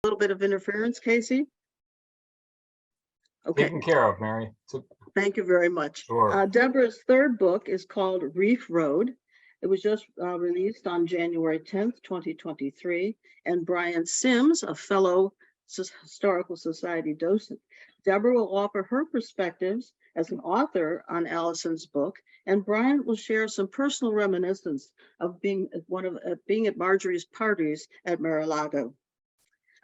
little bit of interference, Casey? Okay. Taken care of, Mary. Thank you very much. Sure. Deborah's third book is called Reef Road. It was just released on January 10th, 2023. And Bryant Sims, a fellow Historical Society docent. Deborah will offer her perspectives as an author on Allison's book, and Bryant will share some personal reminiscence of being at Marjorie's parties at Mar-a-Lago.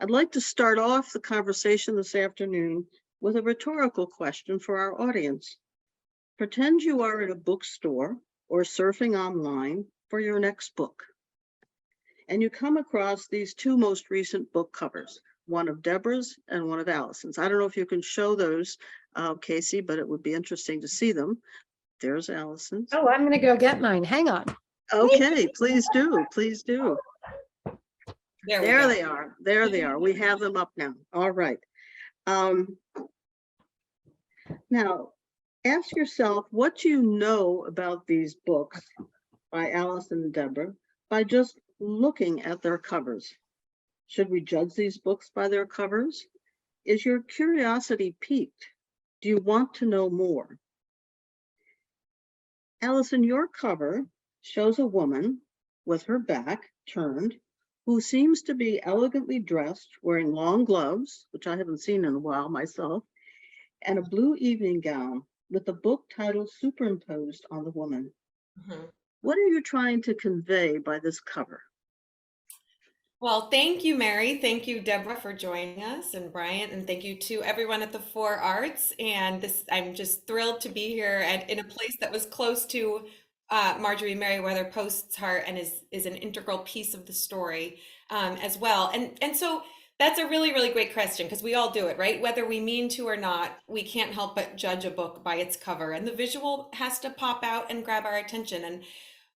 I'd like to start off the conversation this afternoon with a rhetorical question for our audience. Pretend you are at a bookstore or surfing online for your next book, and you come across these two most recent book covers, one of Deborah's and one of Allison's. I don't know if you can show those, Casey, but it would be interesting to see them. There's Allison's. Oh, I'm going to go get mine. Hang on. Okay, please do. Please do. There they are. There they are. We have them up now. All right. Now, ask yourself what you know about these books by Allison and Deborah by just looking at their covers. Should we judge these books by their covers? Is your curiosity piqued? Do you want to know more? Allison, your cover shows a woman with her back turned who seems to be elegantly dressed, wearing long gloves, which I haven't seen in a while myself, and a blue evening gown with the book title superimposed on the woman. Mm-hmm. What are you trying to convey by this cover? Well, thank you, Mary. Thank you, Deborah, for joining us, and Bryant, and thank you to everyone at the Four Arts. And I'm just thrilled to be here in a place that was close to Marjorie Merriweather Post's heart and is an integral piece of the story as well. And so that's a really, really great question, because we all do it, right? Whether we mean to or not, we can't help but judge a book by its cover, and the visual has to pop out and grab our attention. And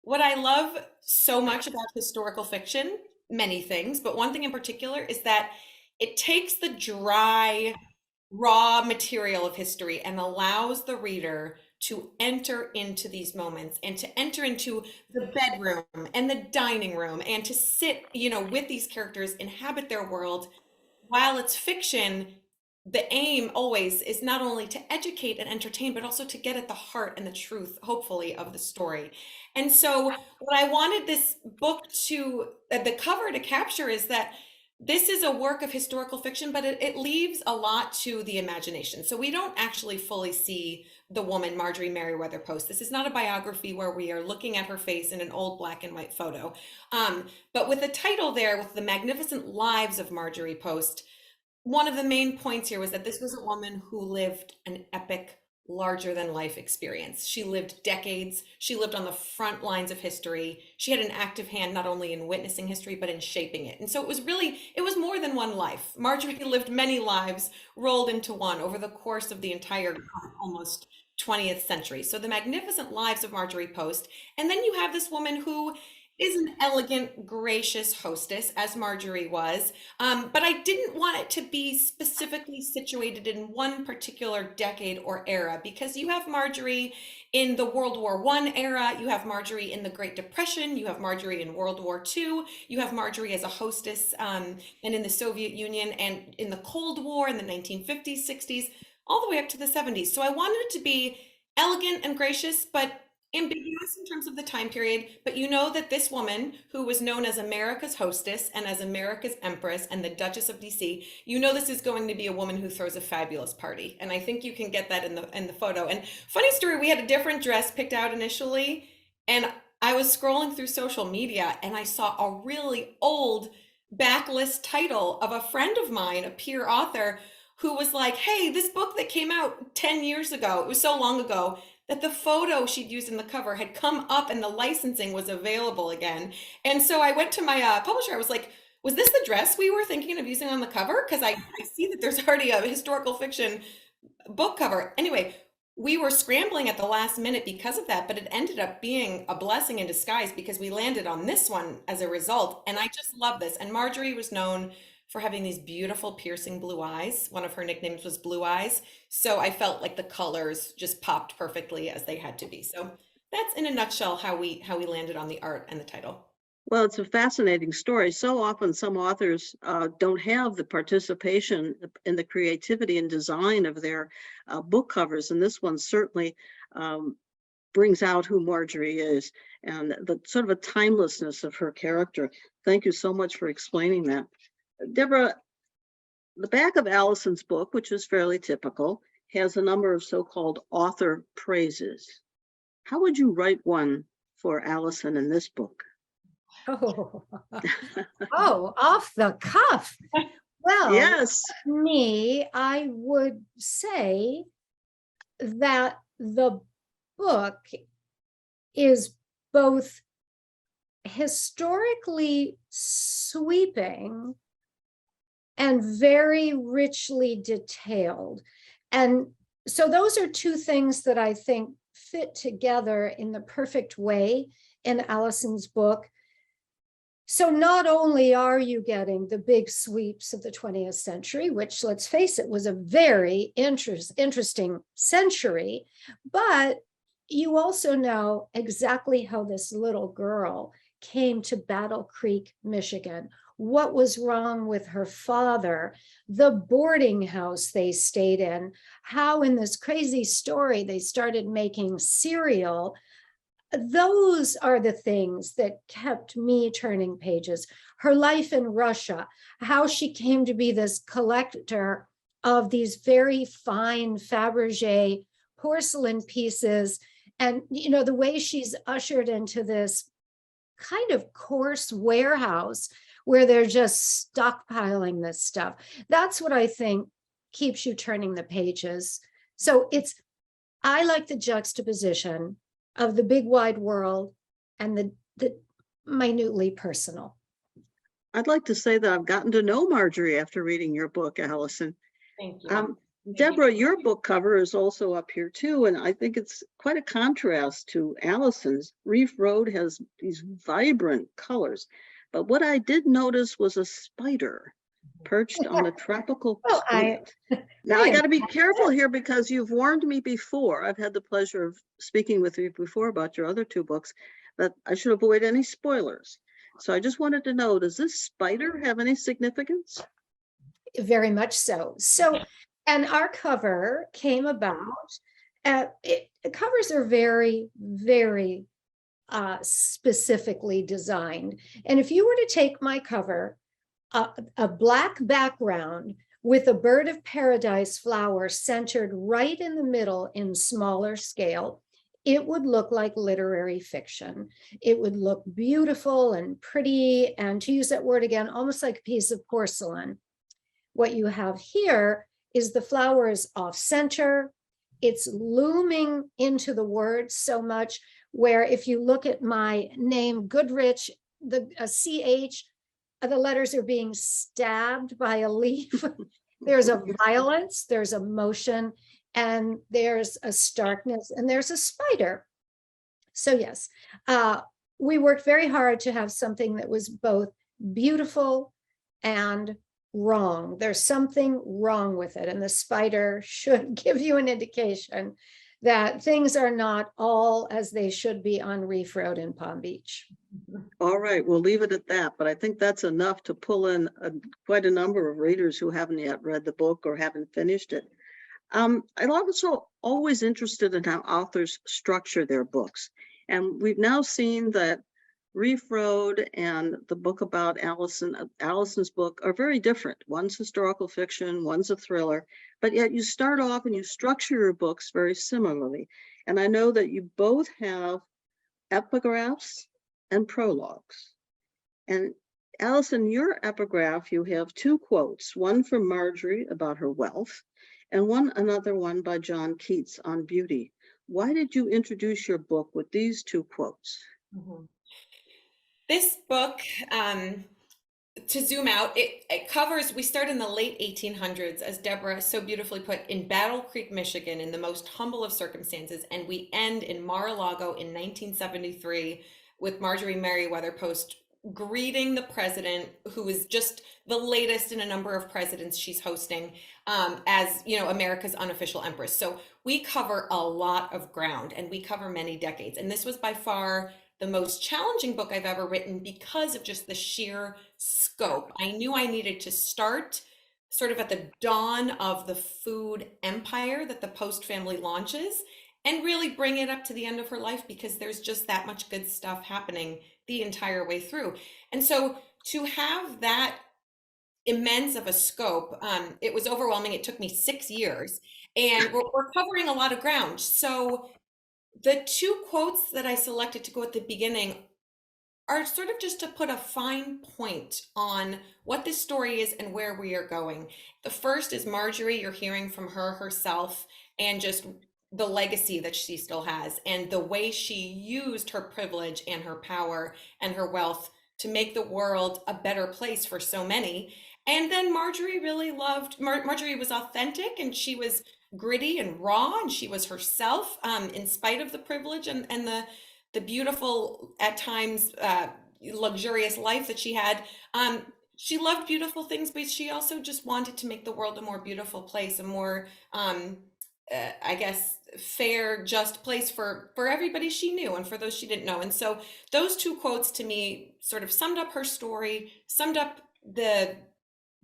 what I love so much about historical fiction, many things, but one thing in particular is that it takes the dry, raw material of history and allows the reader to enter into these moments and to enter into the bedroom and the dining room and to sit, with these characters, inhabit their world. While it's fiction, the aim always is not only to educate and entertain, but also to get at the heart and the truth, hopefully, of the story. And so what I wanted this book the cover to capture is that this is a work of historical fiction, but it leaves a lot to the imagination. So we don't actually fully see the woman, Marjorie Merriweather Post. This is not a biography where we are looking at her face in an old black and white photo. But with the title there, with the magnificent lives of Marjorie Post, one of the main points here was that this was a woman who lived an epic, larger than life experience. She lived decades. She lived on the front lines of history. She had an active hand not only in witnessing history, but in shaping it. And so it was more than one life. Marjorie lived many lives rolled into one over the course of the entire almost 20th century. So the magnificent lives of Marjorie Post. And then you have this woman who is an elegant, gracious hostess, as Marjorie was, but I didn't want it to be specifically situated in one particular decade or era, because you have Marjorie in the World War I era, you have Marjorie in the Great Depression, you have Marjorie in World War II, you have Marjorie as a hostess and in the Soviet Union, and in the Cold War in the 1950s, 60s, all the way up to the 70s. So I wanted it to be elegant and gracious, but ambiguous in terms of the time period. But that this woman, who was known as America's hostess and as America's empress and the Duchess of DC, this is going to be a woman who throws a fabulous party. And I think you can get that in the photo. And funny story, we had a different dress picked out initially, and I was scrolling through social media and I saw a really old backlist title of a friend of mine, a peer author, who was like, hey, this book that came out 10 years ago, it was so long ago, that the photo she'd used in the cover had come up and the licensing was available again. And so I went to my publisher. I was like, was this the dress we were thinking of using on the cover? Because I see that there's already a historical fiction book cover. Anyway, we were scrambling at the last minute because of that, but it ended up being a blessing in disguise because we landed on this one as a result. And I just love this. And Marjorie was known for having these beautiful piercing blue eyes. One of her nicknames was Blue Eyes. So I felt like the colors just popped perfectly as they had to be. So that's in a nutshell how we landed on the art and the title. Well, it's a fascinating story. So often some authors don't have the participation in the creativity and design of their book covers. And this one certainly um, brings out who Marjorie is and the sort of a timelessness of her character. Thank you so much for explaining that. Deborah, the back of Allison's book, which is fairly typical, has a number of so-called author praises. How would you write one for Allison in this book? Oh, oh, off the cuff. Well, Yes. me, I would say that the book is both historically sweeping and very richly detailed. And so those are two things that I think fit together in the perfect way in Allison's book. So not only are you getting the big sweeps of the 20th century, which, let's face it, was a very interesting century, but you also know exactly how this little girl came to Battle Creek, Michigan, what was wrong with her father, the boarding house they stayed in, how in this crazy story they started making cereal. Those are the things that kept me turning pages. Her life in Russia, how she came to be this collector of these very fine Fabergé porcelain pieces. And, you know, the way she's ushered into this kind of coarse warehouse where they're just stockpiling this stuff. That's what I think keeps you turning the pages. So I like the juxtaposition of the big wide world and the minutely personal. I'd like to say that I've gotten to know Marjorie after reading your book, Allison. Thank you. Deborah, your book cover is also up here too, and I think it's quite a contrast to Allison's. Reef Road has these vibrant colors, but what I did notice was a spider perched on a tropical Well, plant. Now I got to be careful here because you've warned me before. I've had the pleasure of speaking with you before about your other two books, that I should avoid any spoilers. So I just wanted to know, does this spider have any significance? Very much so. So, and our cover came about, covers are very, very specifically designed. And if you were to take my cover, a black background with a bird of paradise flower centered right in the middle in smaller scale, it would look like literary fiction. It would look beautiful and pretty, and to use that word again, almost like a piece of porcelain. What you have here is the flower is off center. It's looming into the words so much where if you look at my name, Goodrich, the CH, the letters are being stabbed by a leaf. There's a violence, there's a motion, and there's a starkness, and there's a spider. So yes, we worked very hard to have something that was both beautiful and wrong. There's something wrong with it, and the spider should give you an indication that things are not all as they should be on Reef Road in Palm Beach. All right, we'll leave it at that, but I think that's enough to pull in quite a number of readers who haven't yet read the book or haven't finished it. I'm also always interested in how authors structure their books. And we've now seen that Reef Road and the book about Allison's book are very different. One's historical fiction, one's a thriller, but yet you start off and you structure your books very similarly. And I know that you both have epigraphs and prologues. And Allison, your epigraph, you have two quotes, one from Marjorie about her wealth, and another one by John Keats on beauty. Why did you introduce your book with these two quotes? Mhm. This book, to zoom out, it covers, we start in the late 1800s, as Deborah so beautifully put, in Battle Creek, Michigan, in the most humble of circumstances, and we end in Mar-a-Lago in 1973 with Marjorie Merriweather Post greeting the president, who is just the latest in a number of presidents she's hosting, as you know, America's unofficial empress. So we cover a lot of ground, and we cover many decades, and this was by far the most challenging book I've ever written because of just the sheer scope. I knew I needed to start sort of at the dawn of the food empire that the Post family launches and really bring it up to the end of her life, because there's just that much good stuff happening the entire way through. And so to have that immense of a scope, it was overwhelming. It took me 6 years, and we're covering a lot of ground. So the two quotes that I selected to go at the beginning are sort of just to put a fine point on what this story is and where we are going. The first is Marjorie. You're hearing from her herself, and just the legacy that she still has, and the way she used her privilege and her power and her wealth to make the world a better place for so many. And then Marjorie really loved, Marjorie was authentic, and she was gritty and raw, and she was herself, in spite of the privilege and the beautiful, at times, luxurious life that she had. She loved beautiful things, but she also just wanted to make the world a more beautiful place, a more, I guess, fair, just place for everybody she knew and for those she didn't know. And so those two quotes to me sort of summed up her story, summed up the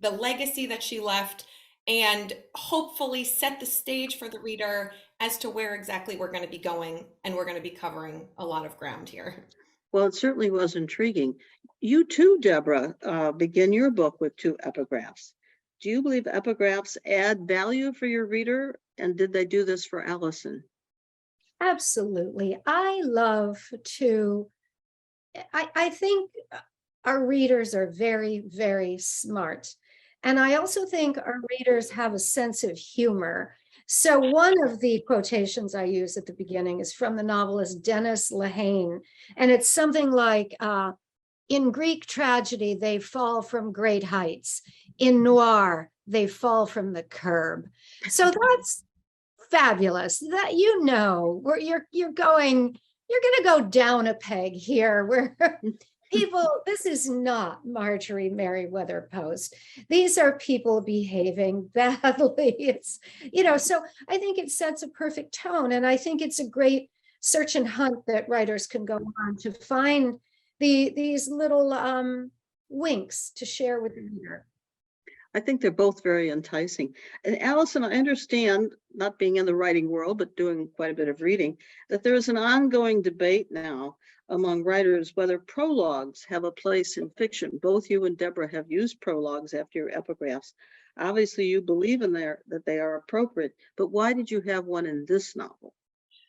legacy that she left, and hopefully set the stage for the reader as to where exactly we're going to be going. And we're going to be covering a lot of ground here. Well, it certainly was intriguing. You too, Deborah, begin your book with 2 epigraphs. Do you believe epigraphs add value for your reader? And did they do this for Allison? Absolutely. I love to, I think our readers are very, very smart. And I also think our readers have a sense of humor. So one of the quotations I use at the beginning is from the novelist Dennis Lehane. And it's something like, in Greek tragedy, they fall from great heights. In noir, they fall from the curb. So that's fabulous. That, you know, where you're going to go down a peg here, where people, this is not Marjorie Merriweather Post. These are people behaving badly. It's, you know, so I think it sets a perfect tone. And I think it's a great search and hunt that writers can go on to find these little winks to share with the reader. I think they're both very enticing. And Allison, I understand, not being in the writing world, but doing quite a bit of reading, that there is an ongoing debate now among writers whether prologues have a place in fiction. Both you and Deborah have used prologues after your epigraphs. Obviously, you believe in that they are appropriate, but why did you have one in this novel?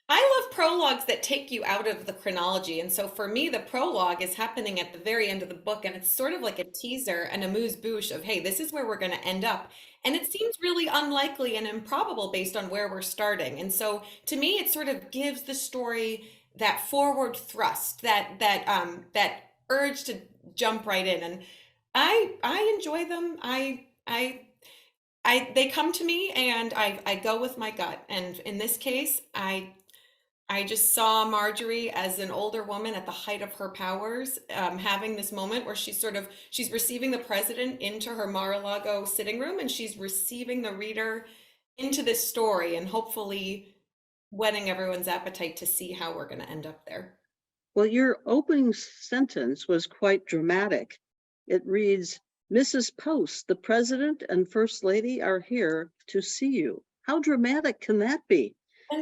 I love prologues that take you out of the chronology. And so for me, the prologue is happening at the very end of the book. And it's sort of like a teaser, an amuse-bouche of, hey, this is where we're going to end up. And it seems really unlikely and improbable based on where we're starting. And so to me, it sort of gives the story that forward thrust, that urge to jump right in. And I enjoy them. They come to me, and I go with my gut. And in this case, I just saw Marjorie as an older woman at the height of her powers, having this moment where she's receiving the president into her Mar-a-Lago sitting room, and she's receiving the reader into this story, and hopefully whetting everyone's appetite to see how we're going to end up there. Well, your opening sentence was quite dramatic. It reads, "Mrs. Post, the president and first lady are here to see you." How dramatic can that be?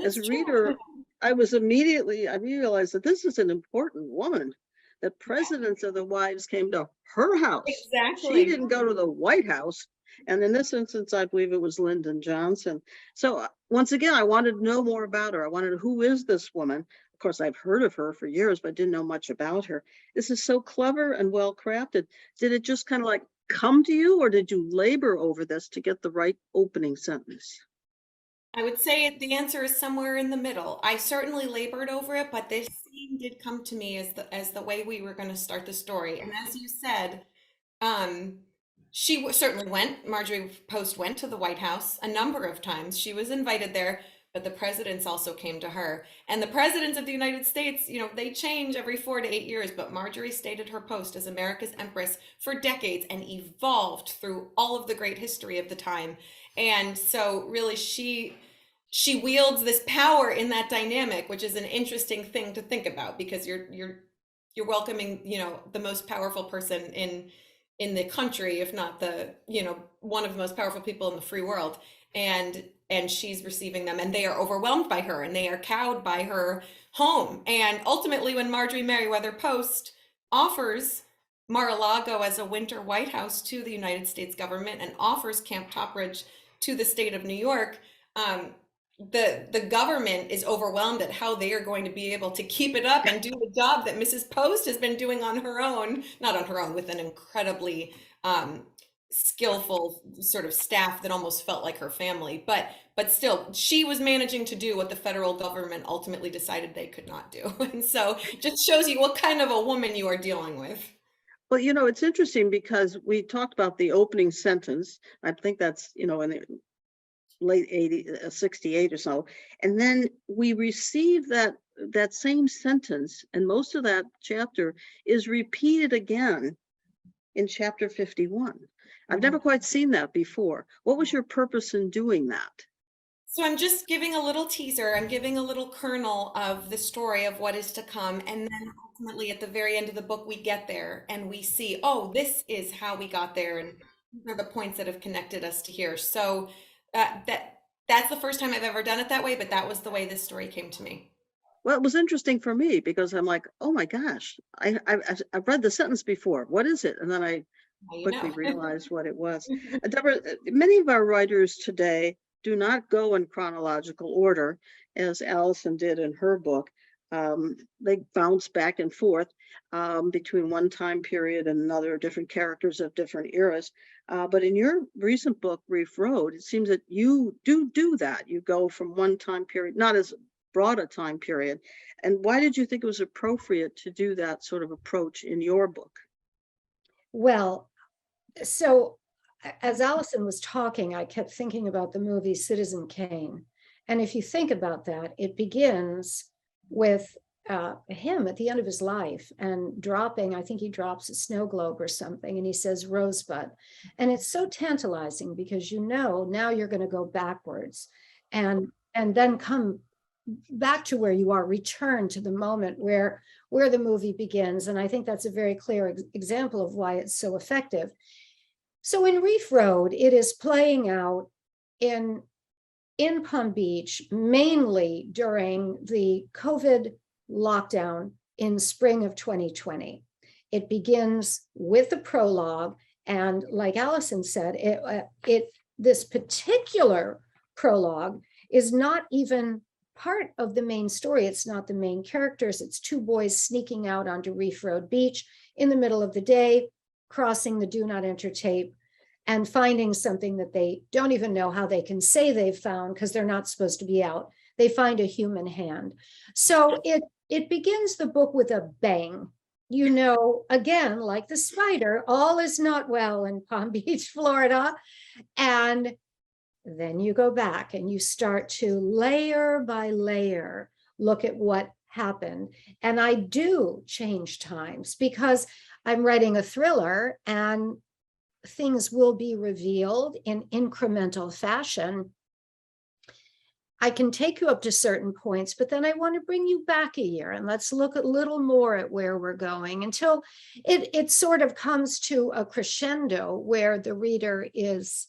As a reader, I realized that this is an important woman. The presidents of the wives came to her house. Exactly. She didn't go to the White House. And in this instance, I believe it was Lyndon Johnson. So once again, I wanted to know more about her. I wanted to know, who is this woman? Of course, I've heard of her for years, but didn't know much about her. This is so clever and well crafted. Did it just kind of like come to you, or did you labor over this to get the right opening sentence? I would say the answer is somewhere in the middle. I certainly labored over it, but this scene did come to me as the way we were going to start the story. And as you said, certainly went. Marjorie Post went to the White House a number of times. She was invited there, but the presidents also came to her. And the presidents of the United States, they change every 4 to 8 years, but Marjorie stayed at her post as America's Empress for decades and evolved through all of the great history of the time. And so really she wields this power in that dynamic, which is an interesting thing to think about, because you're you're welcoming, you know, the most powerful person in the country, if not the, you know, one of the most powerful people in the free world. And she's receiving them, and they are overwhelmed by her, and they are cowed by her home. And ultimately, when Marjorie Merriweather Post offers Mar-a-Lago as a winter White House to the United States government and offers Camp Topridge to the state of New York, the government is overwhelmed at how they are going to be able to keep it up and do the job that Mrs. Post has been doing on her own, not on her own, with an incredibly skillful sort of staff that almost felt like her family, but still, she was managing to do what the federal government ultimately decided they could not do. And so just shows you what kind of a woman you are dealing with. Well, you know, it's interesting because we talked about the opening sentence. I think that's, you know, in the late 80s, 68 or so. And then we receive that same sentence, and most of that chapter is repeated again in chapter 51. I've never quite seen that before. What was your purpose in doing that? So I'm just giving a little teaser. I'm giving a little kernel of the story of what is to come. And then ultimately at the very end of the book, we get there and we see, oh, this is how we got there. And these are the points that have connected us to here. So that's the first time I've ever done it that way, but that was the way this story came to me. Well, it was interesting for me because I'm like, oh my gosh, I've read the sentence before. What is it? And then I quickly realized what it was. Deborah, many of our writers today do not go in chronological order, as Allison did in her book. They bounce back and forth between one time period and another, different characters of different eras. But in your recent book, Reef Road, it seems that you do that. You go from one time period, not as broad a time period. And why did you think it was appropriate to do that sort of approach in your book? Well, so as Allison was talking, I kept thinking about the movie Citizen Kane. And if you think about that, it begins with him at the end of his life and dropping, I think he drops a snow globe or something, and he says Rosebud. And it's so tantalizing because you know now you're going to go backwards and then come back to where you are, return to the moment where the movie begins. And I think that's a very clear example of why it's so effective. So in Reef Road, it is playing out in Palm Beach, mainly during the COVID lockdown in spring of 2020. It begins with the prologue. And like Allison said, this particular prologue is not even part of the main story. It's not the main characters. It's two boys sneaking out onto Reef Road Beach in the middle of the day, crossing the do not enter tape and finding something that they don't even know how they can say they've found because they're not supposed to be out. They find a human hand. So it begins the book with a bang. You know, again, like the spider, all is not well in Palm Beach, Florida. And then you go back and you start to layer by layer look at what happened. And I do change times because I'm writing a thriller and things will be revealed in incremental fashion. I can take you up to certain points, but then I want to bring you back a year and let's look a little more at where we're going until it sort of comes to a crescendo where the reader is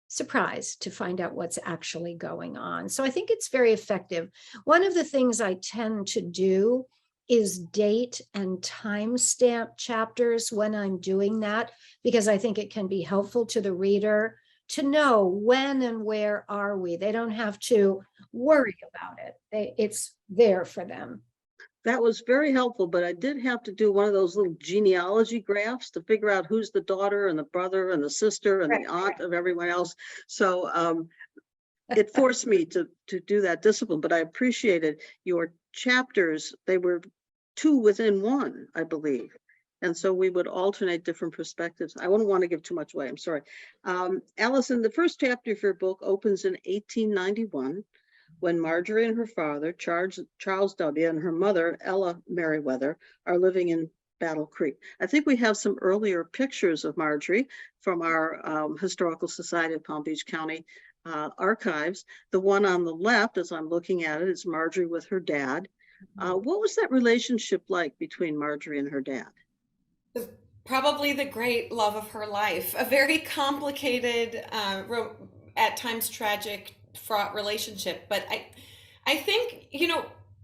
surprised to find out what's actually going on. So I think it's very effective. One of the things I tend to do is date and timestamp chapters when I'm doing that, because I think it can be helpful to the reader to know when and where are we. They don't have to worry about it. It's there for them. That was very helpful, but I did have to do one of those little genealogy graphs to figure out who's the daughter and the brother and the sister and the aunt of everyone else. So it forced me to do that discipline, but I appreciated your chapters. They were two within one, I believe. And so we would alternate different perspectives. I wouldn't want to give too much away. I'm sorry. Allison, the first chapter of your book opens in 1891. When Marjorie and her father, Charles W., and her mother, Ella Merriweather, are living in Battle Creek. I think we have some earlier pictures of Marjorie from our Historical Society of Palm Beach County archives. The one on the left, as I'm looking at it, is Marjorie with her dad. What was that relationship like between Marjorie and her dad? Probably the great love of her life. A very complicated, at times tragic, fraught relationship. But I think,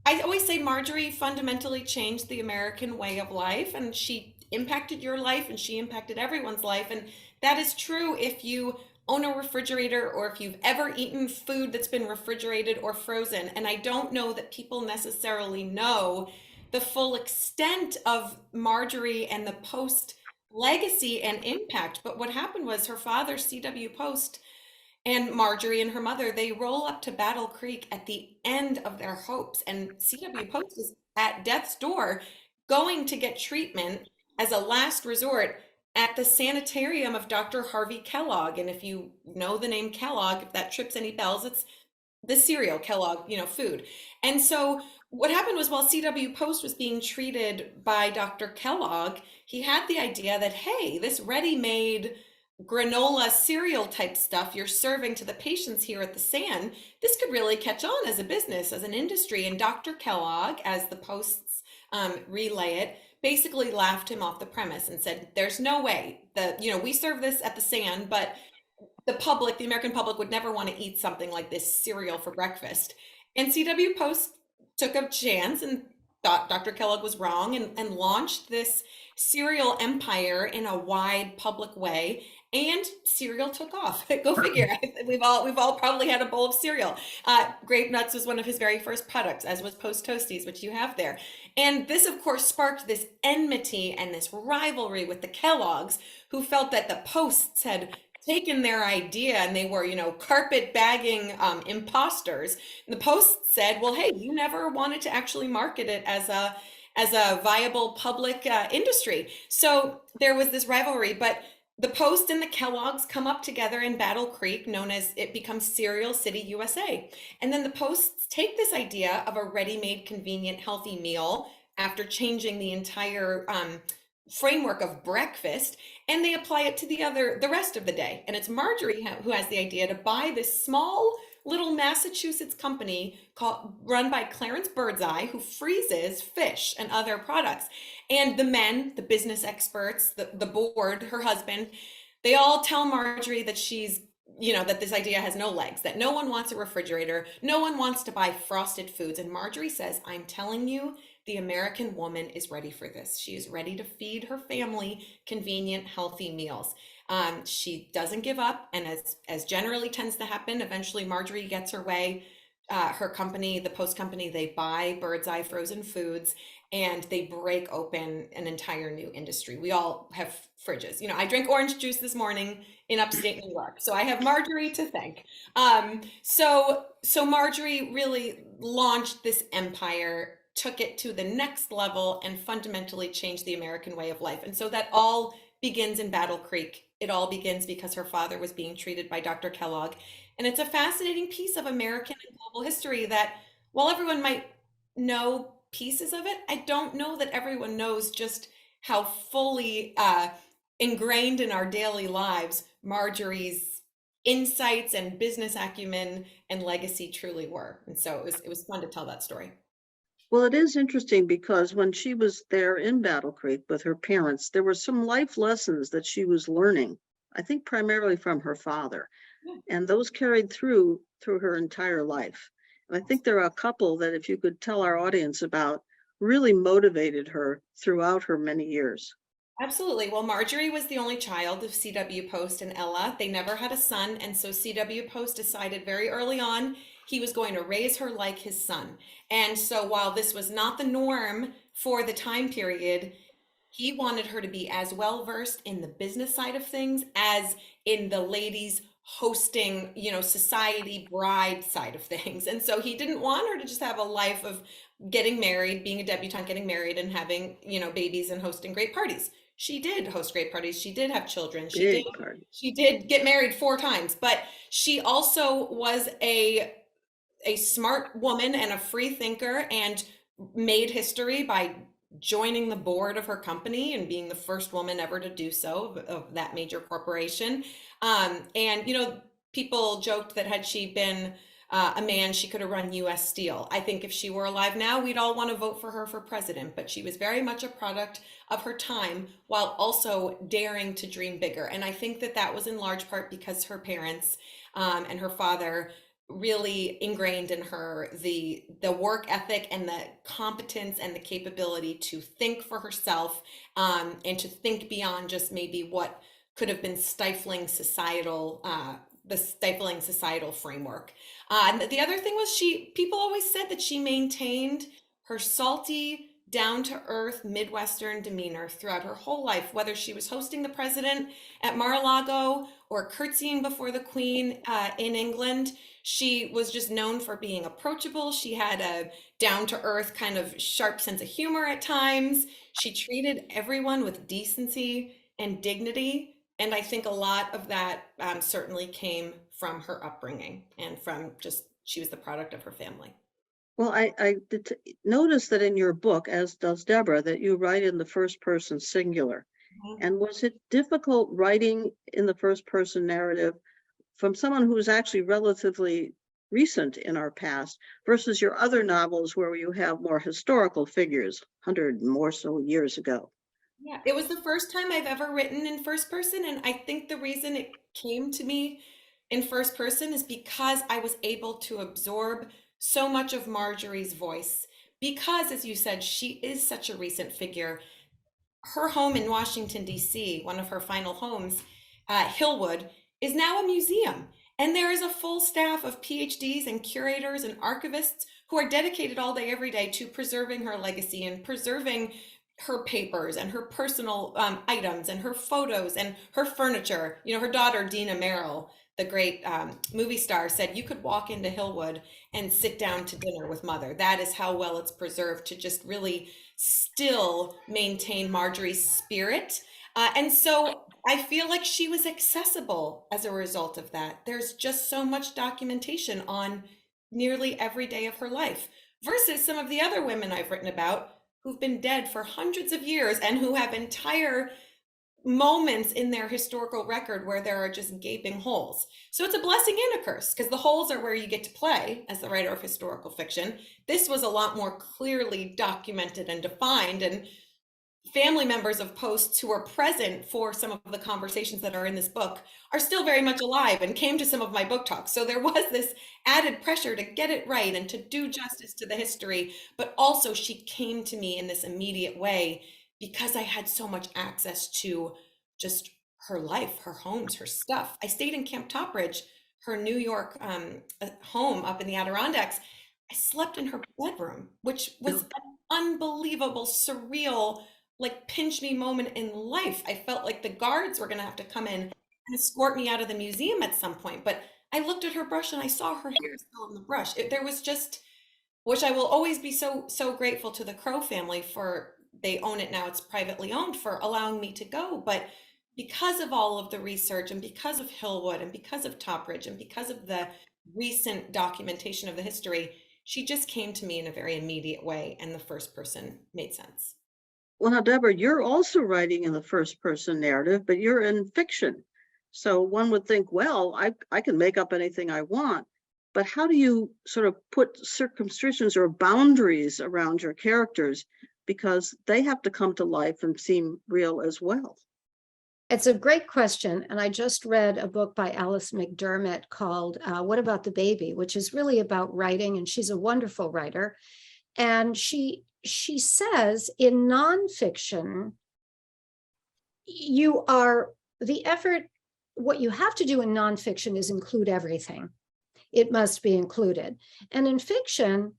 I always say Marjorie fundamentally changed the American way of life, and she impacted your life, and she impacted everyone's life. And that is true if you own a refrigerator or if you've ever eaten food that's been refrigerated or frozen. And I don't know that people necessarily know the full extent of Marjorie and the Post legacy and impact. But what happened was her father, C.W. Post, and Marjorie and her mother, they roll up to Battle Creek at the end of their hopes. And C.W. Post is at death's door going to get treatment as a last resort at the sanitarium of Dr. Harvey Kellogg. And if you know the name Kellogg, if that trips any bells, it's the cereal Kellogg, food. And so what happened was while C.W. Post was being treated by Dr. Kellogg, he had the idea that, hey, this ready-made granola cereal type stuff you're serving to the patients here at the SAN, this could really catch on as a business, as an industry. And Dr. Kellogg, as the Posts relay it, basically laughed him off the premise and said, there's no way that, we serve this at the SAN, but the public, the American public, would never want to eat something like this cereal for breakfast. And C.W. Post took a chance and thought Dr. Kellogg was wrong and launched this cereal empire in a wide public way. And cereal took off. Go figure. We've all probably had a bowl of cereal. Grape Nuts was one of his very first products, as was Post Toasties, which you have there. And this, of course, sparked this enmity and this rivalry with the Kellogg's, who felt that the Posts had taken their idea and they were, carpet bagging imposters. And the Post said, well, hey, you never wanted to actually market it as a viable public industry. So there was this rivalry, but the Post and the Kellogg's come up together in Battle Creek, known as, it becomes Cereal City, USA. And then the Posts take this idea of a ready-made, convenient, healthy meal after changing the entire framework of breakfast, and they apply it to the rest of the day. And it's Marjorie who has the idea to buy this small little Massachusetts company run by Clarence Birdseye, who freezes fish and other products. And the men, the business experts, the board, her husband, they all tell Marjorie that she's, that this idea has no legs, that no one wants a refrigerator, no one wants to buy frosted foods. And Marjorie says, I'm telling you, the American woman is ready for this. She is ready to feed her family convenient, healthy meals. She doesn't give up, and as generally tends to happen, eventually Marjorie gets her way. Her company, the Post Company, they buy Birdseye Frozen Foods, and they break open an entire new industry. We all have fridges. I drank orange juice this morning in upstate New York, so I have Marjorie to thank. So Marjorie really launched this empire, took it to the next level, and fundamentally changed the American way of life. And so that all begins in Battle Creek. It all begins because her father was being treated by Dr. Kellogg. And it's a fascinating piece of American and global history that, while everyone might know pieces of it, I don't know that everyone knows just how fully ingrained in our daily lives Marjorie's insights and business acumen and legacy truly were. And so it was fun to tell that story. Well, it is interesting because when she was there in Battle Creek with her parents, there were some life lessons that she was learning, I think primarily from her father. Yeah. And those carried through her entire life. And I think there are a couple that, if you could tell our audience about, really motivated her throughout her many years. Absolutely. Well, Marjorie was the only child of C.W. Post and Ella. They never had a son. And so C.W. Post decided very early on he was going to raise her like his son. And so while this was not the norm for the time period, he wanted her to be as well versed in the business side of things as in the ladies hosting, society bride side of things. And so he didn't want her to just have a life of getting married, being a debutante, getting married and having, babies and hosting great parties. She did host great parties. She did have children. She did get married 4 times, but she also was a smart woman and a free thinker, and made history by joining the board of her company and being the first woman ever to do so of that major corporation. And people joked that had she been a man, she could have run US Steel. I think if she were alive now, we'd all want to vote for her for president, but she was very much a product of her time while also daring to dream bigger. And I think that that was in large part because her parents and her father really ingrained in her the work ethic and the competence and the capability to think for herself, and to think beyond just maybe what could have been stifling societal the stifling societal framework. And the other thing was, people always said that she maintained her salty, down to earth Midwestern demeanor throughout her whole life, whether she was hosting the president at Mar-a-Lago or curtsying before the Queen in England. She was just known for being approachable. She had a down to earth kind of sharp sense of humor at times. She treated everyone with decency and dignity. And I think a lot of that certainly came from her upbringing and from just, she was the product of her family. Well, I did notice that in your book, as does Deborah, that you write in the first person singular. Mhm. And was it difficult writing in the first person narrative from someone who's actually relatively recent in our past versus your other novels where you have more historical figures, 100 more so years ago? Yeah, it was the first time I've ever written in first person, and I think the reason it came to me in first person is because I was able to absorb so much of Marjorie's voice. Because, as you said, she is such a recent figure. Her home in Washington, D.C., one of her final homes, Hillwood, is now a museum. And there is a full staff of PhDs and curators and archivists who are dedicated all day, every day to preserving her legacy and preserving her papers and her personal items and her photos and her furniture. You know, her daughter, Dina Merrill, the great movie star, said you could walk into Hillwood and sit down to dinner with mother. That is how well it's preserved, to just really still maintain Marjorie's spirit. And so I feel like she was accessible as a result of that. There's just so much documentation on nearly every day of her life versus some of the other women I've written about who've been dead for hundreds of years and who have entire moments in their historical record where there are just gaping holes. So it's a blessing and a curse, because the holes are where you get to play as the writer of historical fiction. This was a lot more clearly documented and defined, and family members of Posts who are present for some of the conversations that are in this book are still very much alive and came to some of my book talks. So there was this added pressure to get it right and to do justice to the history, but also she came to me in this immediate way because I had so much access to just her life, her homes, her stuff. I stayed in Camp Topridge, her New York home up in the Adirondacks. I slept in her bedroom, which was an unbelievable, surreal, like pinch me moment in life. I felt like the guards were going to have to come in and escort me out of the museum at some point. But I looked at her brush and I saw her hair still in the brush. There was just, which I will always be so grateful to the Crow family for. They own it now, it's privately owned, for allowing me to go. But because of all of the research and because of Hillwood and because of Topridge and because of the recent documentation of the history, she just came to me in a very immediate way, and the first person made sense. Well, now, Deborah, you're also writing in the first person narrative, but you're in fiction. So one would think, well, I can make up anything I want. But how do you sort of put circumscriptions or boundaries around your characters, because they have to come to life and seem real as well? It's a great question. And I just read a book by Alice McDermott called What About the Baby, which is really about writing. And she's a wonderful writer. And she says in nonfiction, what you have to do in nonfiction is include everything. It must be included. And in fiction,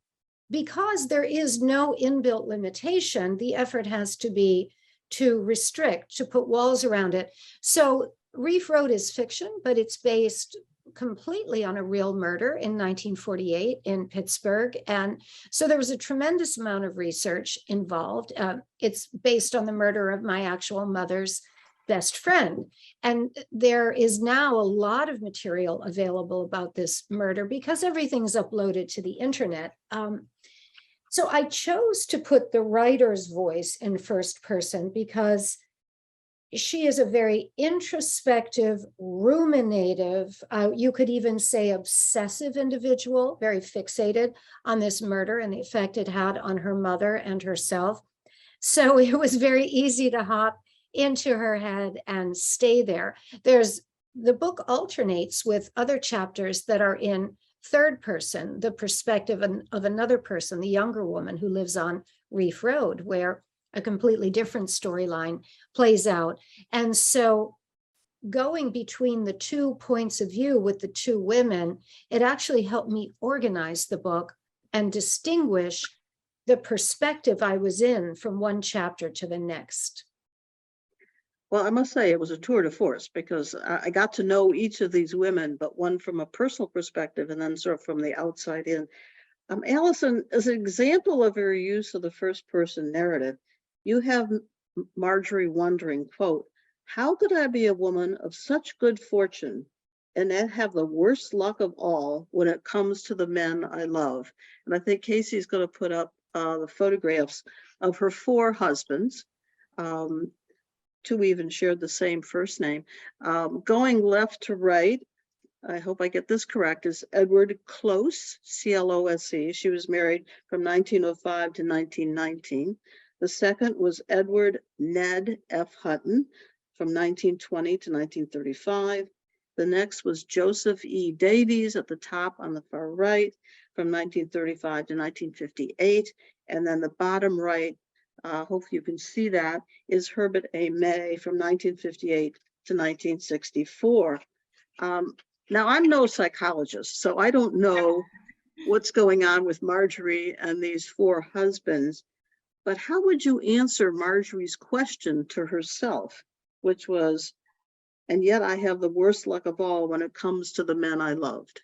because there is no inbuilt limitation, the effort has to be to restrict, to put walls around it. So Reef Road is fiction, but it's based completely on a real murder in 1948 in Pittsburgh. And so there was a tremendous amount of research involved. It's based on the murder of my actual mother's best friend. And there is now a lot of material available about this murder because everything's uploaded to the internet. So I chose to put the writer's voice in first person because she is a very introspective, ruminative, you could even say obsessive individual, very fixated on this murder and the effect it had on her mother and herself. So it was very easy to hop into her head and stay there. The book alternates with other chapters that are in third person, the perspective of another person, the younger woman who lives on Reef Road, where a completely different storyline plays out. And so going between the two points of view with the two women, it actually helped me organize the book and distinguish the perspective I was in from one chapter to the next. Well, I must say it was a tour de force because I got to know each of these women, but one from a personal perspective and then sort of from the outside in. Allison, as an example of your use of the first person narrative, you have Marjorie wondering, quote, how could I be a woman of such good fortune and then have the worst luck of all when it comes to the men I love? And I think Casey's going to put up the photographs of her 4 husbands. 2 even shared the same first name. Going left to right, I hope I get this correct, is Edward Close, C-L-O-S-E. She was married from 1905 to 1919. The second was Edward Ned F. Hutton from 1920 to 1935. The next was Joseph E. Davies at the top on the far right from 1935 to 1958. And then the bottom right, hopefully you can see that, is Herbert A. May from 1958 to 1964. Now, I'm no psychologist, so I don't know what's going on with Marjorie and these 4 husbands, but how would you answer Marjorie's question to herself, which was, and yet I have the worst luck of all when it comes to the men I loved?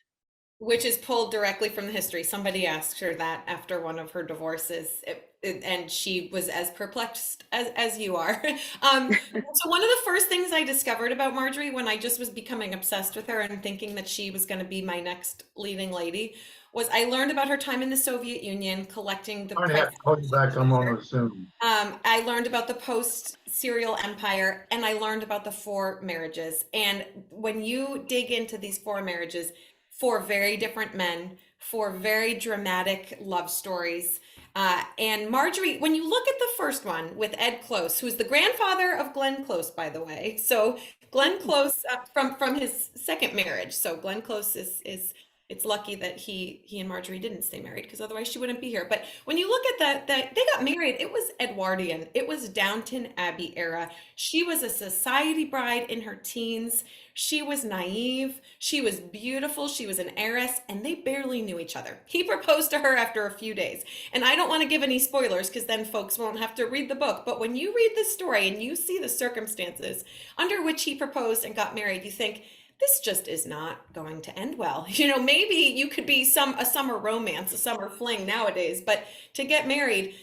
Which is pulled directly from the history. Somebody asked her that after one of her divorces, and she was as perplexed as you are. So one of the first things I discovered about Marjorie when I just was becoming obsessed with her and thinking that she was going to be my next leading lady was I learned about her time in the Soviet Union collecting the I'm gonna have to call you back a moment soon. I learned about the post-serial empire, and I learned about the 4 marriages. And when you dig into these 4 marriages, 4 very different men, 4 very dramatic love stories. And Marjorie, when you look at the first one with Ed Close, who's the grandfather of Glenn Close, by the way. So Glenn Close from his second marriage. So Glenn Close is it's lucky that he and Marjorie didn't stay married, because otherwise she wouldn't be here. But when you look at that they got married, it was Edwardian. It was Downton Abbey era. She was a society bride in her teens. She was naive. She was beautiful. She was an heiress, and they barely knew each other. He proposed to her after a few days. And I don't want to give any spoilers because then folks won't have to read the book. But when you read the story and you see the circumstances under which he proposed and got married, you think, this just is not going to end well. You know, maybe you could be a summer romance, a summer fling nowadays, but to get married,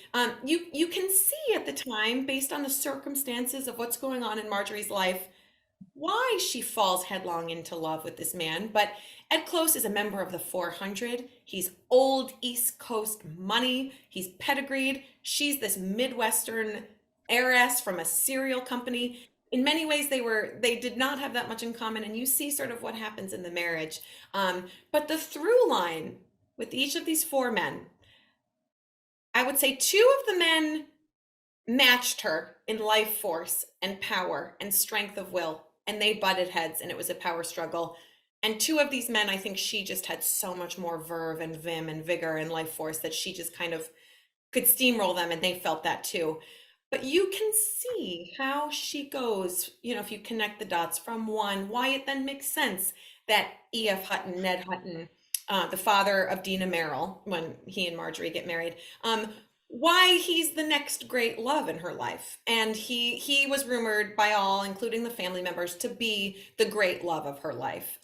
you can see at the time, based on the circumstances of what's going on in Marjorie's life, why she falls headlong into love with this man. But Ed Close is a member of the 400. He's old East Coast money. He's pedigreed. She's this Midwestern heiress from a cereal company. In many ways, they did not have that much in common, and you see sort of what happens in the marriage. But the through line with each of these 4 men, I would say 2 of the men matched her in life force and power and strength of will, and they butted heads, and it was a power struggle. And 2 of these men, I think she just had so much more verve and vim and vigor and life force that she just kind of could steamroll them, and they felt that too. But you can see how she goes, you know, if you connect the dots from one, why it then makes sense that E.F. Hutton, Ned Hutton, the father of Dina Merrill, when he and Marjorie get married, why he's the next great love in her life. And he was rumored by all, including the family members, to be the great love of her life.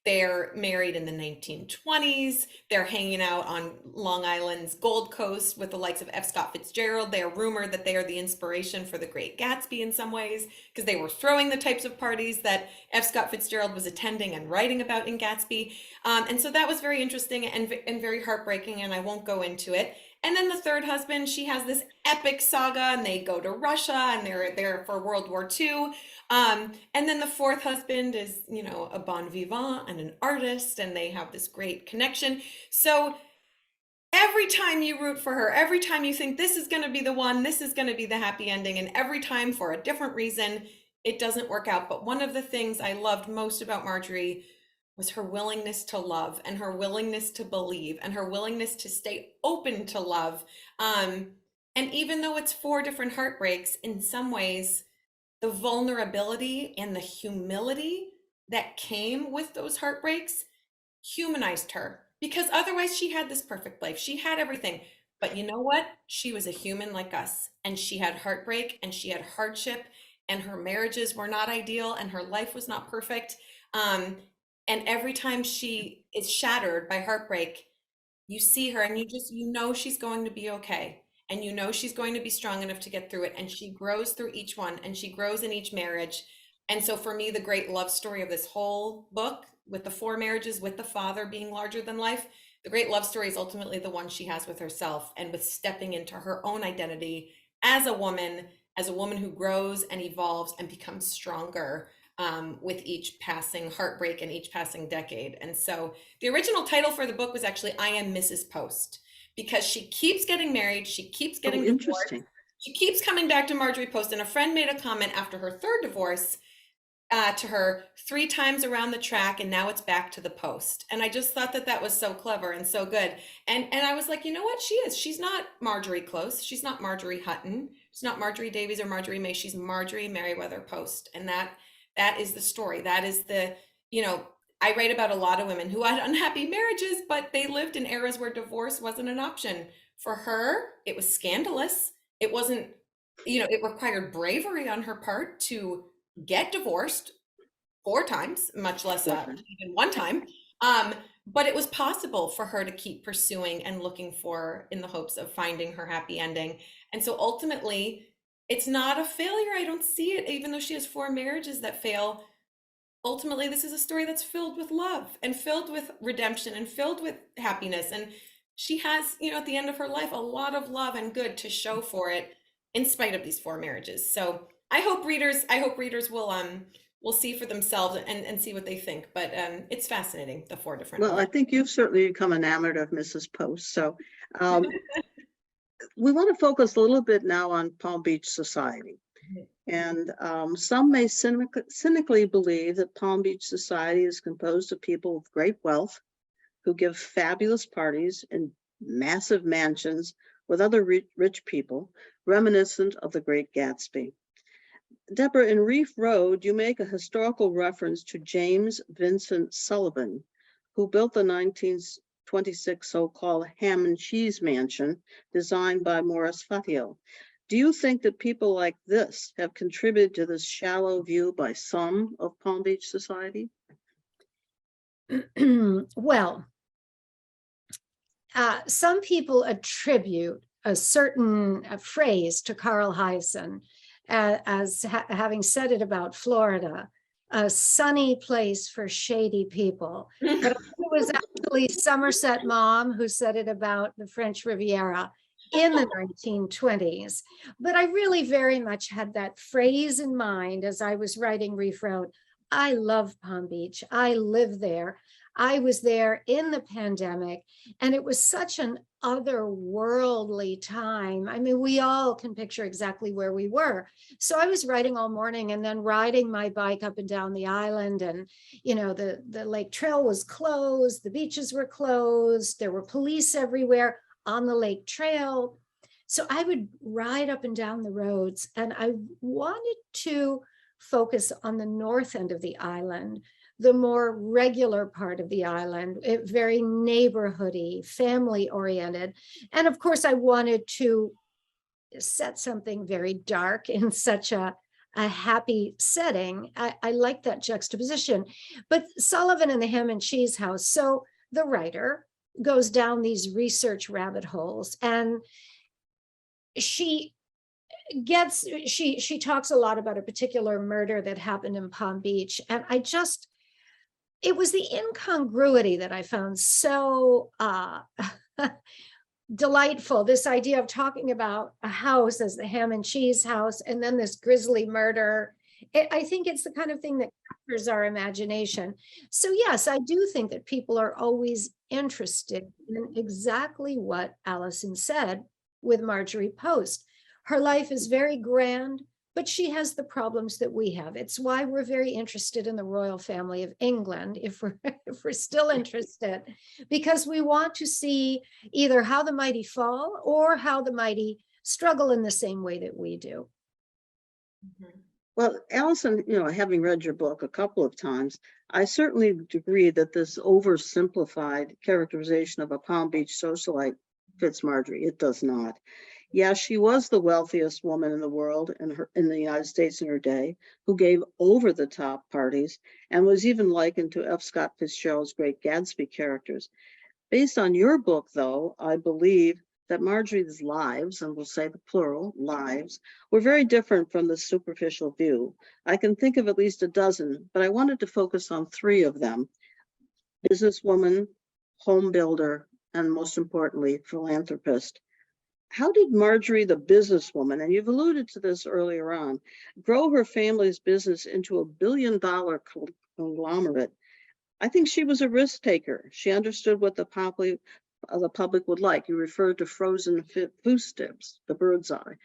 They're married in the 1920s. They're hanging out on Long Island's Gold Coast with the likes of F. Scott Fitzgerald. They are rumored that they are the inspiration for The Great Gatsby in some ways, because they were throwing the types of parties that F. Scott Fitzgerald was attending and writing about in Gatsby. And so that was very interesting and very heartbreaking, and I won't go into it. And then the third husband, she has this epic saga, and they go to Russia, and they're there for World War II. And then the fourth husband is, you know, a bon vivant and an artist, and they have this great connection. So every time you root for her, every time you think this is going to be the one, this is going to be the happy ending, and every time for a different reason, it doesn't work out. But one of the things I loved most about Marjorie was her willingness to love, and her willingness to believe, and her willingness to stay open to love. And even though it's 4 different heartbreaks, in some ways, the vulnerability and the humility that came with those heartbreaks humanized her, because otherwise she had this perfect life. She had everything. But you know what? She was a human like us, and she had heartbreak, and she had hardship, and her marriages were not ideal, and her life was not perfect. And every time she is shattered by heartbreak, you see her and you know she's going to be okay. And you know she's going to be strong enough to get through it. And she grows through each one, and she grows in each marriage. And so for me, the great love story of this whole book, with the 4 marriages, with the father being larger than life, the great love story is ultimately the one she has with herself, and with stepping into her own identity as a woman who grows and evolves and becomes stronger with each passing heartbreak and each passing decade. And so the original title for the book was actually I Am Mrs. Post, because she keeps getting married, she keeps getting divorced, interesting. she keeps coming back to Marjorie Post. And a friend made a comment after her 3rd divorce to her, 3 times around the track, and now it's back to the Post. And I just thought that that was so clever and so good. And I was like, you know what, she's not Marjorie Close, she's not Marjorie Hutton, she's not Marjorie Davies or Marjorie May, she's Marjorie Merriweather Post. And that is the story. That is the, you know, I write about a lot of women who had unhappy marriages, but they lived in eras where divorce wasn't an option. For her, it was scandalous. It wasn't, you know, it required bravery on her part to get divorced 4 times, much less even 1 time. But it was possible for her to keep pursuing and looking for, in the hopes of finding her happy ending. And so ultimately, it's not a failure. I don't see it, even though she has 4 marriages that fail. Ultimately, this is a story that's filled with love, and filled with redemption, and filled with happiness. And she has, you know, at the end of her life, a lot of love and good to show for it, in spite of these 4 marriages. So I hope readers will see for themselves and see what they think. But it's fascinating, the 4 different. Well, I think you've certainly become enamored of Mrs. Post. So we want to focus a little bit now on Palm Beach society. And some may cynically believe that Palm Beach society is composed of people with great wealth who give fabulous parties in massive mansions with other rich people, reminiscent of the Great Gatsby. Deborah, in Reef Road, you make a historical reference to James Vincent Sullivan, who built the 1926 so-called ham and cheese mansion designed by Morris Fatio. Do you think that people like this have contributed to this shallow view by some of Palm Beach society? Well, some people attribute a certain phrase to Carl Hiaasen as having said it about Florida, a sunny place for shady people. But it was actually Somerset Maugham who said it about the French Riviera in the 1920s. But I really very much had that phrase in mind as I was writing Reef Road. I love Palm Beach. I live there. I was there in the pandemic, and it was such an otherworldly time. I mean, we all can picture exactly where we were. So I was writing all morning and then riding my bike up and down the island, and, you know, the lake trail was closed, the beaches were closed, there were police everywhere on the lake trail. So I would ride up and down the roads, and I wanted to focus on the north end of the island, the more regular part of the island, very neighborhoody, family oriented. And of course, I wanted to set something very dark in such a happy setting. I like that juxtaposition. But Sullivan and the Ham and Cheese House. So the writer goes down these research rabbit holes, and she talks a lot about a particular murder that happened in Palm Beach. And it was the incongruity that I found so delightful, this idea of talking about a house as the ham and cheese house, and then this grisly murder. I think it's the kind of thing that captures our imagination. So yes, I do think that people are always interested in exactly what Allison said with Marjorie Post. Her life is very grand, but she has the problems that we have. It's why we're very interested in the royal family of England, if we're still interested, because we want to see either how the mighty fall or how the mighty struggle in the same way that we do. Mhm. Well, Allison, having read your book a couple of times, I certainly agree that this oversimplified characterization of a Palm Beach socialite fits Marjorie. It does not. Yeah, she was the wealthiest woman in the world in the United States in her day, who gave over the top parties and was even likened to F. Scott Fitzgerald's Great Gatsby characters. Based on your book, though, I believe that Marjorie's lives, and we'll say the plural, lives, were very different from the superficial view. I can think of at least a dozen, but I wanted to focus on three of them: businesswoman, home builder, and most importantly, philanthropist. How did Marjorie, the businesswoman, and you've alluded to this earlier on, grow her family's business into a billion-dollar conglomerate? I think she was a risk taker. She understood what the public would like. You referred to frozen food stamps, the bird's eye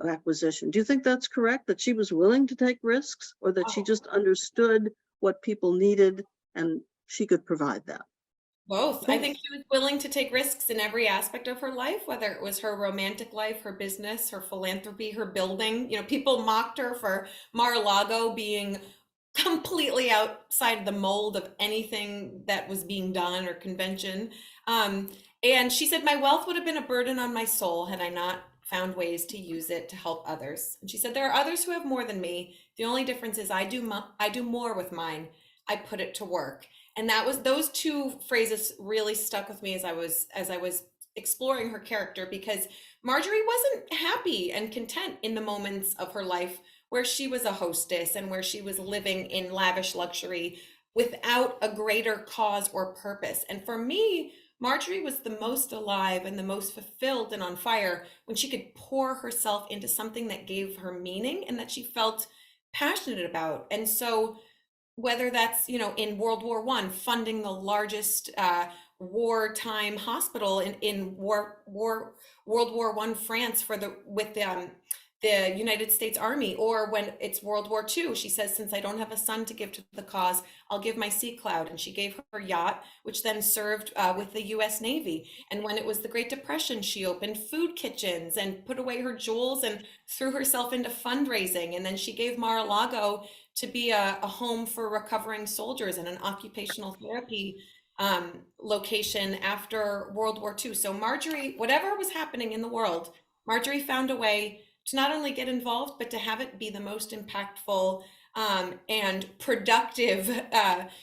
acquisition. Do you think that's correct, that she was willing to take risks, or that she just understood what people needed and she could provide that? Both. I think she was willing to take risks in every aspect of her life, whether it was her romantic life, her business, her philanthropy, her building. People mocked her for Mar-a-Lago being completely outside the mold of anything that was being done or convention. And she said, my wealth would have been a burden on my soul had I not found ways to use it to help others. And she said, there are others who have more than me. The only difference is I do more with mine. I put it to work. And those two phrases really stuck with me as I was exploring her character, because Marjorie wasn't happy and content in the moments of her life where she was a hostess and where she was living in lavish luxury without a greater cause or purpose. And for me, Marjorie was the most alive and the most fulfilled and on fire when she could pour herself into something that gave her meaning and that she felt passionate about. And so whether that's in World War I, funding the largest wartime hospital in World War I France with the United States Army, or when it's World War II, she says, since I don't have a son to give to the cause, I'll give my Sea Cloud. And she gave her yacht, which then served with the US Navy. And when it was the Great Depression, she opened food kitchens and put away her jewels and threw herself into fundraising. And then she gave Mar-a-Lago to be a home for recovering soldiers and an occupational therapy location after World War II. So Marjorie, whatever was happening in the world, Marjorie found a way to not only get involved, but to have it be the most impactful and productive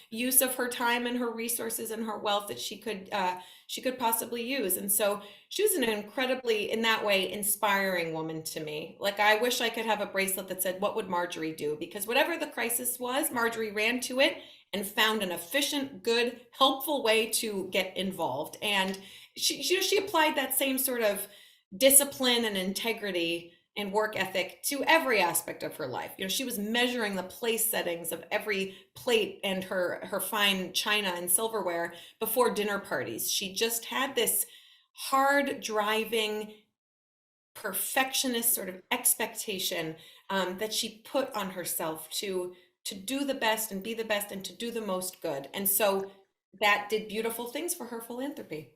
use of her time and her resources and her wealth that she could possibly use. And so she was an incredibly, in that way, inspiring woman to me. Like, I wish I could have a bracelet that said, what would Marjorie do? Because whatever the crisis was, Marjorie ran to it and found an efficient, good, helpful way to get involved. And she applied that same sort of discipline and integrity and work ethic to every aspect of her life. She was measuring the place settings of every plate and her fine china and silverware before dinner parties. She just had this hard driving perfectionist sort of expectation that she put on herself to do the best and be the best and to do the most good. And so that did beautiful things for her philanthropy.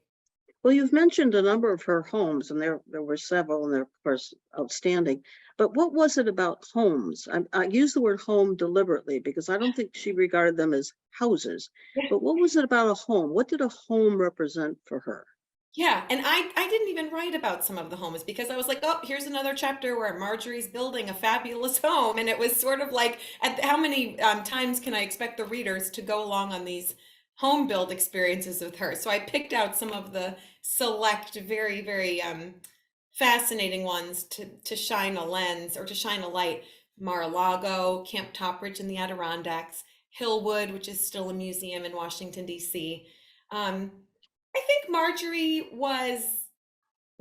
Well, you've mentioned a number of her homes, and there were several, and they're, of course, outstanding. But what was it about homes? I use the word home deliberately because I don't think she regarded them as houses. But what was it about a home? What did a home represent for her? Yeah, and I didn't even write about some of the homes because I was like, oh, here's another chapter where Marjorie's building a fabulous home. And it was sort of like, how many times can I expect the readers to go along on these home build experiences with her? So I picked out some of the select, very, very fascinating ones to shine a lens or to shine a light. Mar-a-Lago, Camp Topridge in the Adirondacks, Hillwood, which is still a museum in Washington, D.C. I think Marjorie was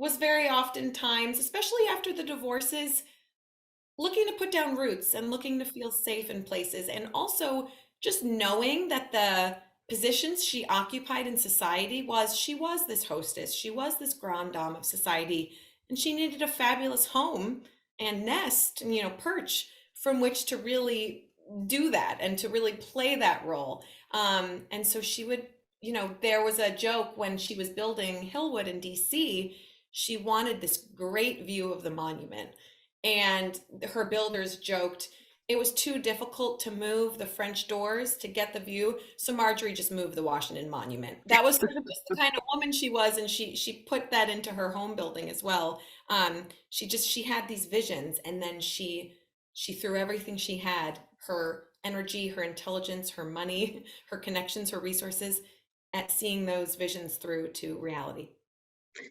was very oftentimes, especially after the divorces, looking to put down roots and looking to feel safe in places. And also just knowing that the positions she occupied in society was she was this hostess, she was this grande dame of society, and she needed a fabulous home and nest and, perch from which to really do that and to really play that role. And so she would, there was a joke when she was building Hillwood in DC, she wanted this great view of the monument. And her builders joked it was too difficult to move the French doors to get the view. So Marjorie just moved the Washington Monument. That was sort of just the kind of woman she was. And she put that into her home building as well. She had these visions, and then she threw everything she had, her energy, her intelligence, her money, her connections, her resources, at seeing those visions through to reality.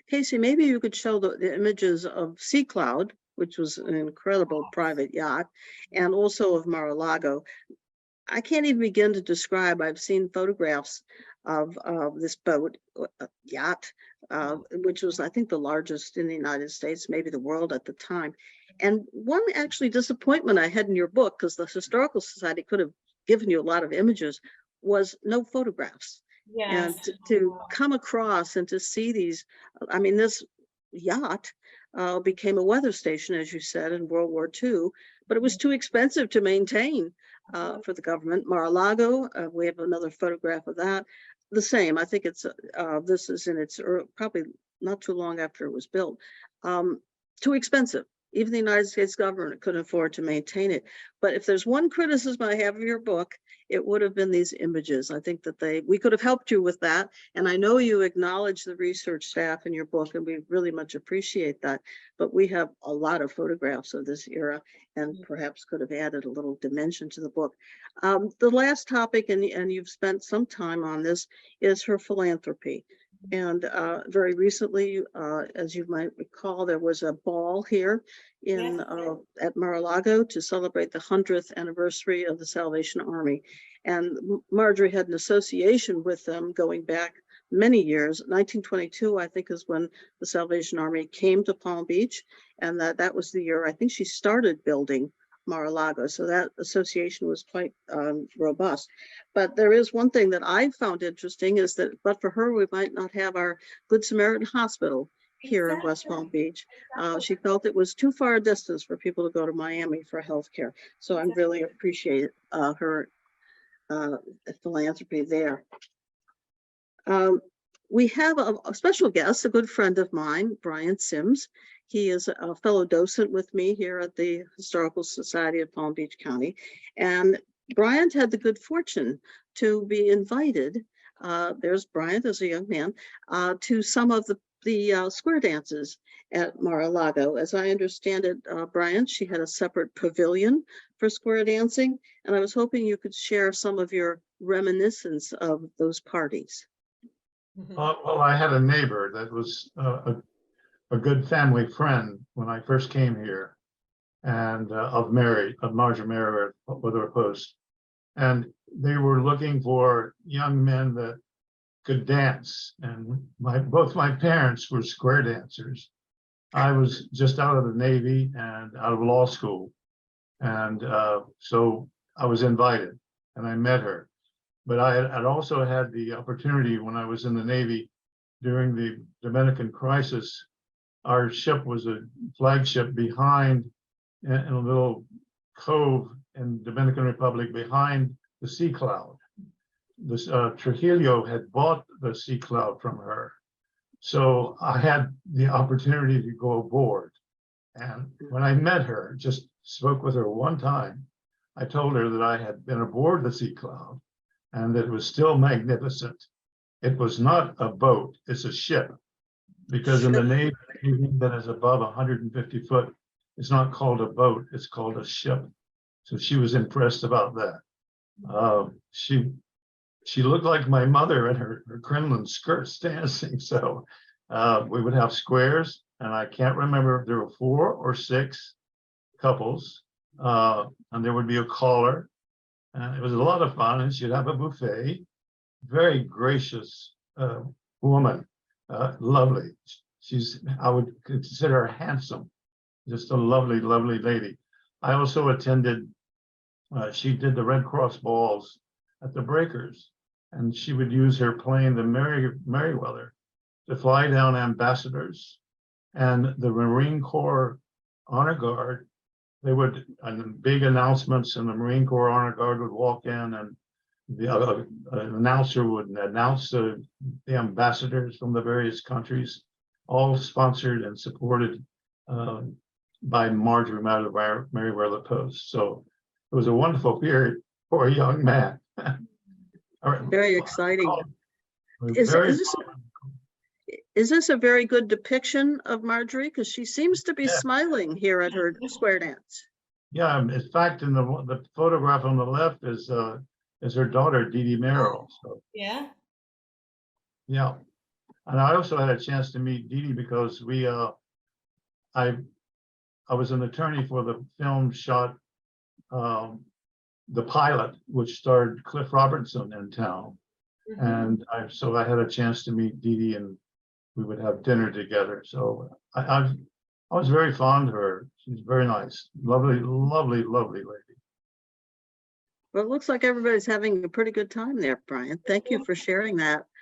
Casey, maybe you could show the images of Sea Cloud, which was an incredible private yacht, and also of Mar-a-Lago. I can't even begin to describe. I've seen photographs of this boat, yacht, which was, I think, the largest in the United States, maybe the world at the time. And one actually disappointment I had in your book, because the Historical Society could have given you a lot of images, was no photographs. Yes. And to come across and to see these, I mean, this yacht became a weather station, as you said, in World War II, but it was too expensive to maintain for the government. Mar-a-Lago, we have another photograph of that. The same, I think it's, this is in its, probably not too long after it was built. Too expensive. Even the United States government couldn't afford to maintain it. But if there's one criticism I have of your book, it would have been these images. I think that we could have helped you with that. And I know you acknowledge the research staff in your book, and we really much appreciate that. But we have a lot of photographs of this era, and perhaps could have added a little dimension to the book. The last topic, and you've spent some time on this, is her philanthropy. And very recently, as you might recall, there was a ball here in at Mar-a-Lago to celebrate the 100th anniversary of the Salvation Army. And Marjorie had an association with them going back many years. 1922, I think, is when the Salvation Army came to Palm Beach. And that was the year I think she started building Mar-a-Lago. So that association was quite robust. But there is one thing that I found interesting, is that but for her, we might not have our Good Samaritan Hospital here in West Palm Beach. She felt it was too far a distance for people to go to Miami for healthcare. So I really appreciate her philanthropy there. We have a special guest, a good friend of mine, Bryant Sims. He is a fellow docent with me here at the Historical Society of Palm Beach County. And Bryant had the good fortune to be invited, there's Bryant as a young man, to some of the square dances at Mar-a-Lago. As I understand it, Bryant, she had a separate pavilion for square dancing. And I was hoping you could share some of your reminiscence of those parties. Well, I had a neighbor that was a good family friend when I first came here, and of Marjorie Merriweather Post, and they were looking for young men that could dance. And both my parents were square dancers. I was just out of the Navy and out of law school, and so I was invited, and I met her. But I'd also had the opportunity when I was in the Navy during the Dominican crisis. Our ship was a flagship behind in a little cove in Dominican Republic behind the Sea Cloud. This Trujillo had bought the Sea Cloud from her. So I had the opportunity to go aboard. And when I met her, just spoke with her one time, I told her that I had been aboard the Sea Cloud and that it was still magnificent. It was not a boat, it's a ship. Because in the Navy, anything that is above 150 foot is not called a boat, it's called a ship. So she was impressed about that. She looked like my mother in her crinoline skirts dancing. So we would have squares, and I can't remember if there were 4 or 6 couples, and there would be a caller. And it was a lot of fun, and she'd have a buffet. Very gracious woman, lovely. I would consider her handsome, just a lovely, lovely lady. I also attended, she did the Red Cross balls at the Breakers, and she would use her plane, the Merriweather, to fly down ambassadors and the Marine Corps Honor Guard. They would, and big announcements, and the Marine Corps Honor Guard would walk in, and the announcer would announce the ambassadors from the various countries, all sponsored and supported by Marjorie Merriweather Post. So it was a wonderful period for a young man. Very exciting. Is Is this a very good depiction of Marjorie? Because she seems to be smiling here at her square dance. Yeah, in fact, in the photograph on the left is her daughter, Dee Dee Merrill. So Yeah. yeah, and I also had a chance to meet Dee Dee because I was an attorney for the film shot the pilot, which starred Cliff Robertson in town, and so I had a chance to meet Dee Dee, and we would have dinner together. So I was very fond of her. She's very nice, lovely, lovely, lovely lady. Well, it looks like everybody's having a pretty good time there, Brian. Thank you for sharing that.